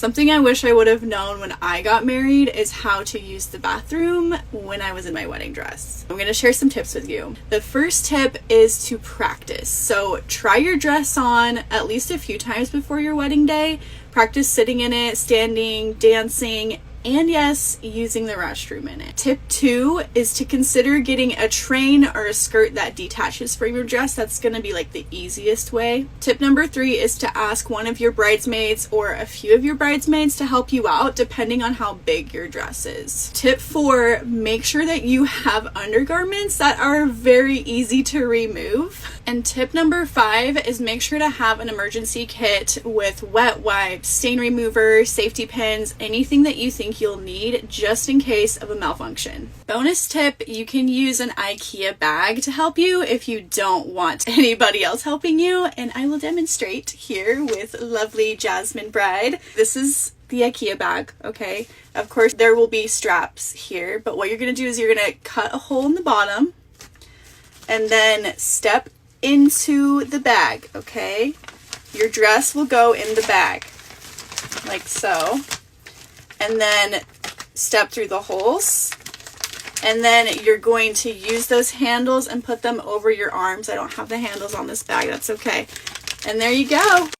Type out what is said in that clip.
Something I wish I would have known when I got married is how to use the bathroom when I was in my wedding dress. I'm going to share some tips with you. The first tip is to practice. So try your dress on at least a few times before your wedding day. Practice sitting in it, standing, dancing, and yes, using the restroom in it. Tip 2 is to consider getting a train or a skirt that detaches from your dress. That's going to be like the easiest way. Tip number 3 is to ask one of your bridesmaids or a few of your bridesmaids to help you out depending on how big your dress is. Tip 4, make sure that you have undergarments that are very easy to remove. And tip number 5 is make sure to have an emergency kit with wet wipes, stain remover, safety pins, anything that you think you'll need just in case of a malfunction. Bonus tip, you can use an IKEA bag to help you if you don't want anybody else helping you, and I will demonstrate here with lovely Jasmine Bride. This is the IKEA bag, okay? Of course, there will be straps here, but what you're gonna do is you're gonna cut a hole in the bottom and then step into the bag, okay? Your dress will go in the bag, like so. And then step through the holes. And then you're going to use those handles and put them over your arms. I don't have the handles on this bag, that's okay. And there you go.